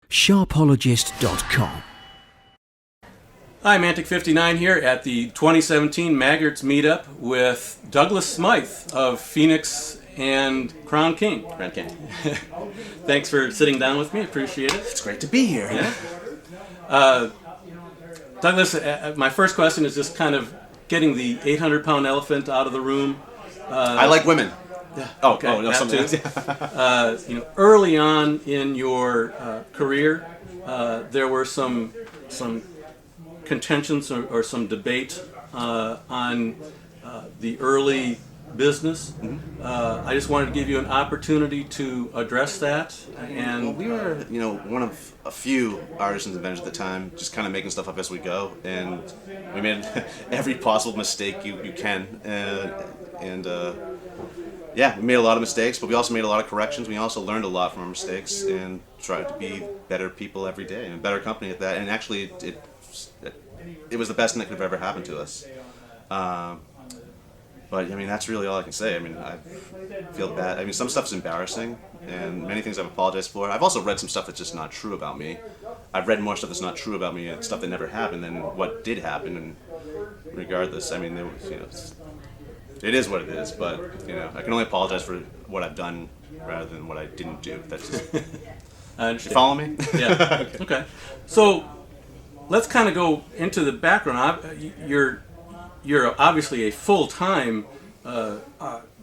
Sharpologist.com. Hi, Mantic59 here at the 2017 Maggard's meetup with Douglas Smythe of Phoenix and Crown King. Crown King. Thanks for sitting down with me. Appreciate it. It's great to be here. Yeah. Douglas, my first question is just kind of getting the 800-pound elephant out of the room. I like women. Yeah. Oh, okay. no, something else. Early on in your career, there were some contentions or some debate on the early business. Mm-hmm. I just wanted to give you an opportunity to address that. And well, we were, one of a few artisans and vendors at the time, just kind of making stuff up as we go, and we made every possible mistake you can, yeah, we made a lot of mistakes, but we also made a lot of corrections. We also learned a lot from our mistakes and tried to be better people every day and a better company at that. And actually, it was the best thing that could have ever happened to us. But that's really all I can say. I feel bad. Some stuff's embarrassing, and many things I've apologized for. I've also read some stuff that's just not true about me. I've read more stuff that's not true about me and stuff that never happened than what did happen. And regardless, there was, it is what it is. But I can only apologize for what I've done rather than what I didn't do. That's just. I understand. You follow me? Yeah. Okay. So let's kind of go into the background. You're obviously a full-time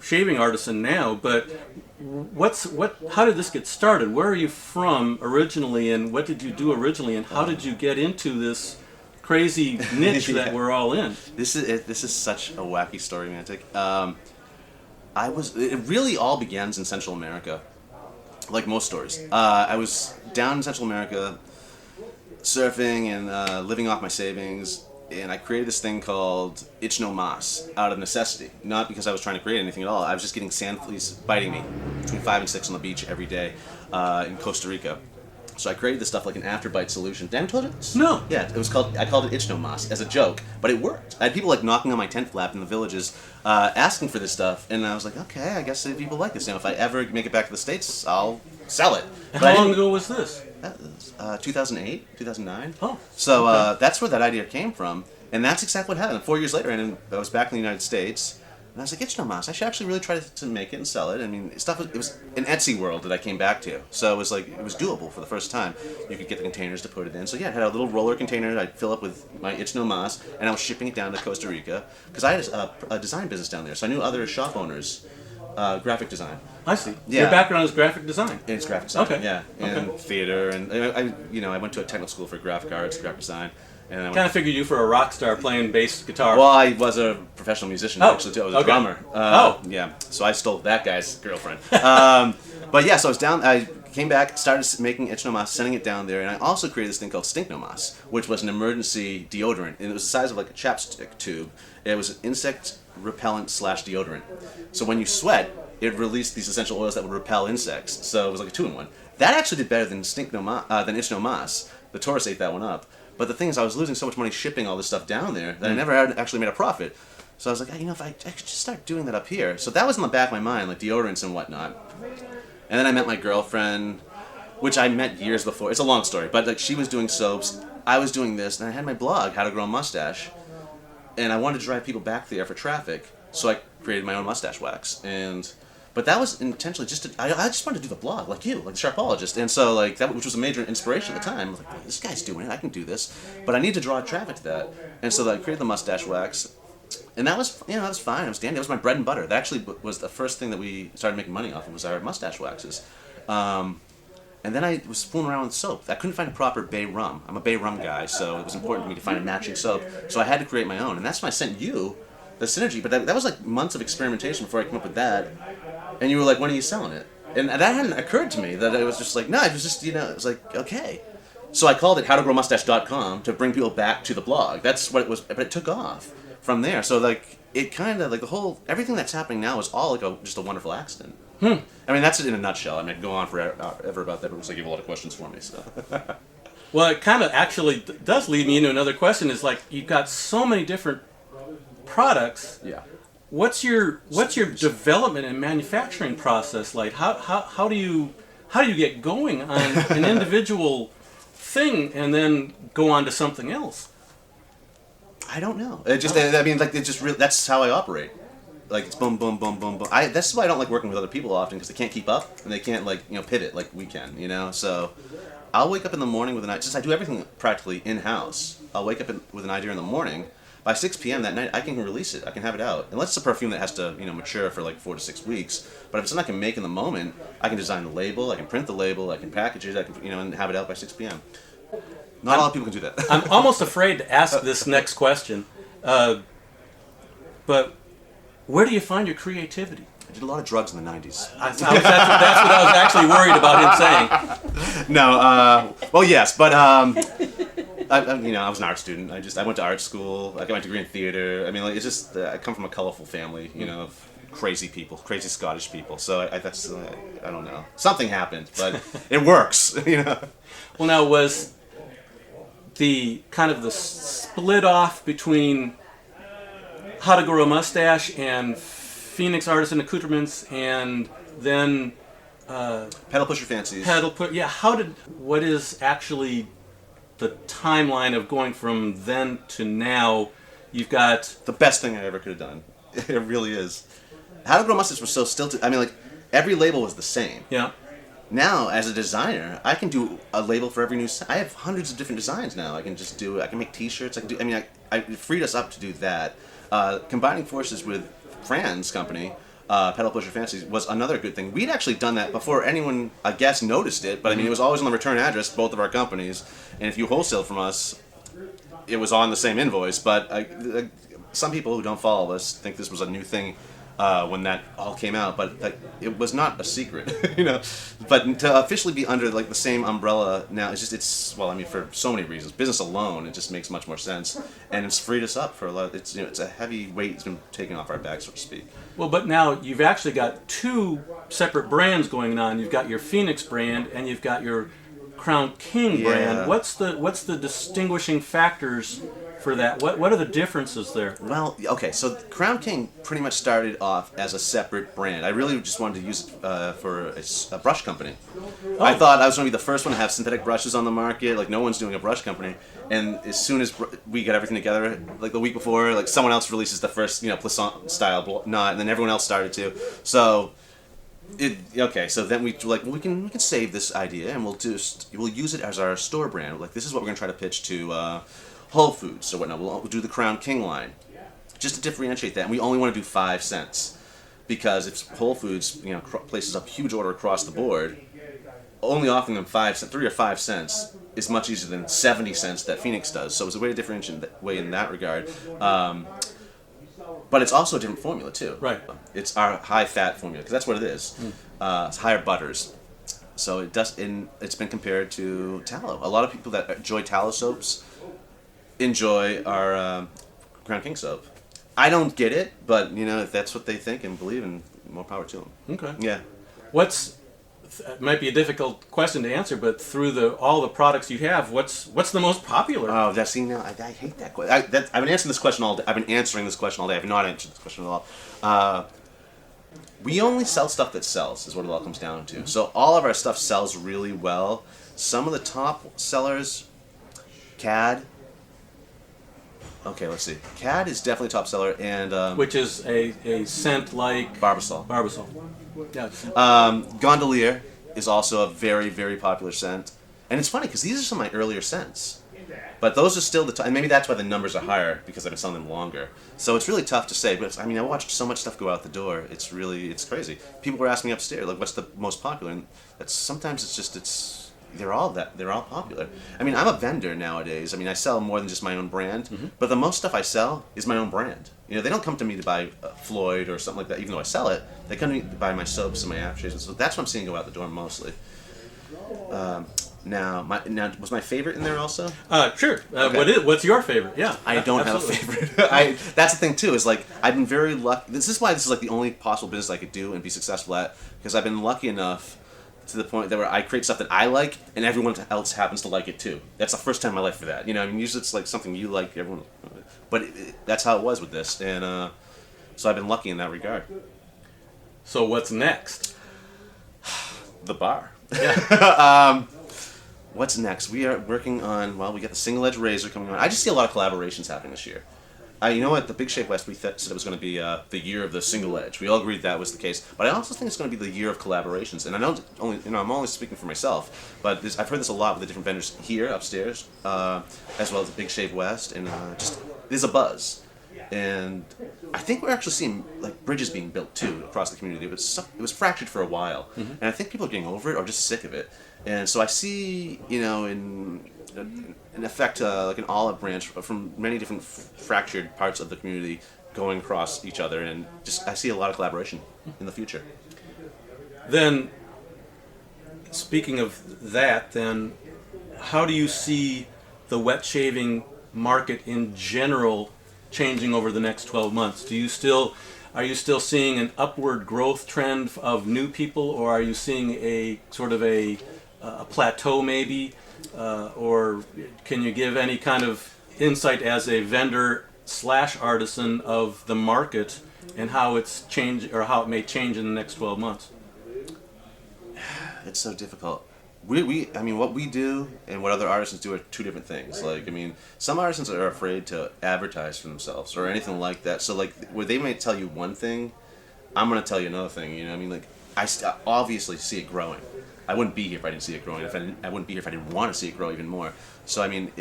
shaving artisan now, but how did this get started? Where are you from originally, and what did you do originally, and how did you get into this crazy niche that we're all in? This is such a wacky story, Mantic. It really all begins in Central America, like most stories. I was down in Central America surfing and living off my savings, and I created this thing called itch no mas out of necessity, not because I was trying to create anything at all. I was just getting sand fleas biting me between 5 and 6 on the beach every day in Costa Rica. So I created this stuff like an afterbite solution. Did I told you this? No. Yeah, I called it itch no mas as a joke, but it worked. I had people like knocking on my tent flap in the villages, asking for this stuff, and I was like, okay, I guess people like this. If I ever make it back to the States, I'll sell it. How long ago was this? That was 2008, 2009. Oh. So okay. That's where that idea came from, and that's exactly what happened. 4 years later, and I was back in the United States. And I was like, itch no mas, I should actually really try to make it and sell it. It was an Etsy world that I came back to. So it was doable for the first time. You could get the containers to put it in. So yeah, I had a little roller container I'd fill up with my itch no mas, and I was shipping it down to Costa Rica, because I had a design business down there. So I knew other shop owners, graphic design. I see. Yeah. Your background is graphic design. It's graphic design, okay. Yeah. And theater, and I went to a technical school for graphic arts, graphic design. And I kind of figured you for a rock star playing bass guitar. Well, I was a professional musician, actually, too. I was a drummer. Yeah. So I stole that guy's girlfriend. But yeah, so I was down, I came back, started making itch no mas, sending it down there, and I also created this thing called stink no mas, which was an emergency deodorant, and it was the size of like a chapstick tube. It was an insect repellent / deodorant. So when you sweat, it released these essential oils that would repel insects. So it was like a 2-in-1. That actually did better than than itch no mas. The tourists ate that one up. But the thing is, I was losing so much money shipping all this stuff down there that I never had actually made a profit. So I was like, if I could just start doing that up here. So that was in the back of my mind, like deodorants and whatnot. And then I met my girlfriend, which I met years before. It's a long story, but she was doing soaps, I was doing this, and I had my blog, How to Grow a Mustache. And I wanted to drive people back there for traffic, so I created my own mustache wax. But that was intentionally I just wanted to do the blog, like you, like the Sharpologist. And so, which was a major inspiration at the time. I was like, this guy's doing it, I can do this. But I need to draw traffic to that. And so I created the mustache wax. And that was, that was fine. It was dandy. It was my bread and butter. That actually was the first thing that we started making money off of, was our mustache waxes. And then I was fooling around with soap. I couldn't find a proper bay rum. I'm a bay rum guy, so it was important to me to find a matching soap. So I had to create my own. And that's when I sent you the synergy. But that was like months of experimentation before I came up with that. And you were like, when are you selling it? And that hadn't occurred to me, that it was just like, no, it was just, it was like, okay. So I called it howtogrowmustache.com to bring people back to the blog. That's what it was, but it took off from there. So it kind of, everything that's happening now is all just a wonderful accident. That's it in a nutshell. I could go on forever about that, but it looks like you have a lot of questions for me, so. Well, it kind of actually does lead me into another question, is you've got so many different products. Yeah. What's your development and manufacturing process like? How do you how do you get going on an individual thing and then go on to something else? I don't know. It just, I mean, like, it just really, that's how I operate. Like, it's boom, boom, boom, boom, boom. That's why I don't like working with other people often, because they can't keep up, and they can't, like, pivot like we can, So, I'll wake up in the morning with an idea. Since I do everything practically in-house, I'll wake up with an idea in the morning. By 6 p.m. that night, I can release it. I can have it out. Unless it's a perfume that has to, mature for like 4 to 6 weeks. But if it's something I can make in the moment, I can design the label, I can print the label, I can package it, I can, and have it out by 6 p.m. Not a lot of people can do that. I'm almost afraid to ask this next question, but where do you find your creativity? I did a lot of drugs in the 90s. That's what I was actually worried about him saying. No, well, yes, but I was an art student. I went to art school. I got my degree in theater. I mean, like, it's just I come from a colorful family, of crazy people, crazy Scottish people. So that's I don't know. Something happened, but it works, Well, now was the kind of the split off between How to Grow a Mustache and Phoenix Artisan Accoutrements, and then Pedal Push Your Fancies. What is actually the timeline of going from then to now? You've got the best thing I ever could have done. It really is. How to Grow a Mustache was so stilted. I mean, like, every label was the same. Yeah. Now, as a designer, I can do a label for every new. I have hundreds of different designs now. I can just do. I can make T-shirts. It freed us up to do that. Combining forces with Fran's company, Pedal Push Your Fancies, was another good thing. We'd actually done that before anyone, I guess, noticed it. But I mean, it was always on the return address, both of our companies. And if you wholesaled from us, it was on the same invoice. But some people who don't follow us think this was a new thing. When that all came out, but it was not a secret, But to officially be under like the same umbrella now, for so many reasons. Business alone, it just makes much more sense, and it's freed us up for a lot. It's a heavy weight that's been taken off our backs, so to speak. Well, but now you've actually got two separate brands going on. You've got your Phoenix brand and you've got your Crown King brand. What's the distinguishing factors for that? What are the differences there? Well, okay, so Crown King pretty much started off as a separate brand. I really just wanted to use it for a brush company. Oh. I thought I was going to be the first one to have synthetic brushes on the market. Like, no one's doing a brush company. And as soon as we got everything together, like the week before, like someone else releases the first, Plisson style knot, and then everyone else started to. So so then we were like, well, we can save this idea and we'll use it as our store brand. Like, this is what we're going to try to pitch to Whole Foods or whatnot. We'll do the Crown King line, just to differentiate that. And we only want to do 5 cents, because if Whole Foods places a huge order across the board, only offering them 5 cents, 3 or 5 cents, is much easier than 70 cents that Phoenix does. So it's a way to differentiate in that regard. But it's also a different formula too. Right. It's our high-fat formula, because that's what it is. It's higher butters. So it's been compared to tallow. A lot of people that enjoy tallow soaps enjoy our Crown King soap. I don't get it, but if that's what they think and believe, in, more power to them. Okay. Yeah. It might be a difficult question to answer, but through all the products you have, what's the most popular? Oh, I hate that question. I've been answering this question all day. I've been answering this question all day. I've not answered this question at all. We only sell stuff that sells, is what it all comes down to. So all of our stuff sells really well. Some of the top sellers, CAD. Okay, let's see. CAD is definitely a top seller, and which is a scent like Barbasol. Yeah. Gondolier is also a very, very popular scent, and it's funny because these are some of my earlier scents, but those are still and maybe that's why the numbers are higher, because I've been selling them longer. So it's really tough to say. But I watched so much stuff go out the door. It's crazy. People were asking me upstairs, like, what's the most popular? And they're all popular. I'm a vendor nowadays. I sell more than just my own brand, but the most stuff I sell is my own brand. They don't come to me to buy Floyd or something like that, even though I sell it. They come to me to buy my soaps and my aftershaves, and so that's what I'm seeing go out the door mostly. Now, was my favorite in there also? Sure. Okay. What's your favorite? Yeah. I don't have a favorite. That's the thing too. Is like I've been very lucky. This is why this is like the only possible business I could do and be successful at, because I've been lucky enough to the point that where I create stuff that I like and everyone else happens to like it too. That's the first time in my life for that. Usually it's like something you like, everyone. But that's how it was with this, and so I've been lucky in that regard. So what's next? The bar. Yeah. What's next? We are working on, well, we got the single edge razor coming on. I just see a lot of collaborations happening this year. You know what? The Big Shave West, we said it was going to be the year of the single edge. We all agreed that was the case. But I also think it's going to be the year of collaborations. And I know I'm only speaking for myself, but I've heard this a lot with the different vendors here upstairs, as well as the Big Shave West, and just there's a buzz. And I think we're actually seeing like bridges being built too across the community. It was fractured for a while, and I think people are getting over it or just sick of it. And so I see, in effect, like an olive branch from many different fractured parts of the community going across each other, and just I see a lot of collaboration in the future. Then, speaking of that, then how do you see the wet shaving market in general changing over the next 12 months? Are you still seeing an upward growth trend of new people, or are you seeing a sort of a plateau maybe, or can you give any kind of insight as a vendor / artisan of the market and how it's changed or how it may change in the next 12 months? It's so difficult. I mean, what we do and what other artisans do are two different things. Like, I mean, some artisans are afraid to advertise for themselves or anything like that. So, like, where they may tell you one thing, I'm going to tell you another thing. You know what I mean? Like, I obviously see it growing. I wouldn't be here if I didn't see it growing. I wouldn't be here if I didn't want to see it grow even more. So, I mean,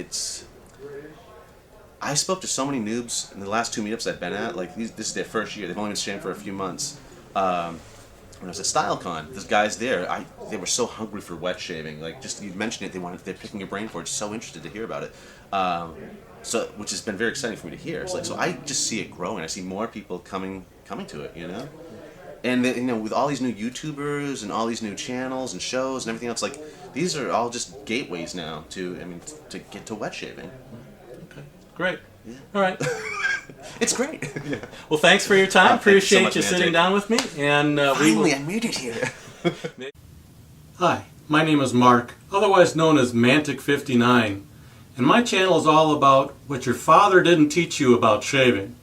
I spoke to so many noobs in the last 2 meetups I've been at. Like, this is their first year. They've only been shaving for a few months. When I was at StyleCon, there's guys there. They were so hungry for wet shaving. Like, just you mentioned it, they're picking your brain for it. So interested to hear about it. So, which has been very exciting for me to hear. It's like, so I just see it growing. I see more people coming to it. And with all these new YouTubers and all these new channels and shows and everything else, like these are all just gateways now to get to wet shaving. Okay, great. Yeah. All right. It's great. Yeah. Well, thanks for your time. Appreciate you so much, you sitting down with me. And finally, I made it here. Hi, my name is Mark, otherwise known as Mantic59, and my channel is all about what your father didn't teach you about shaving.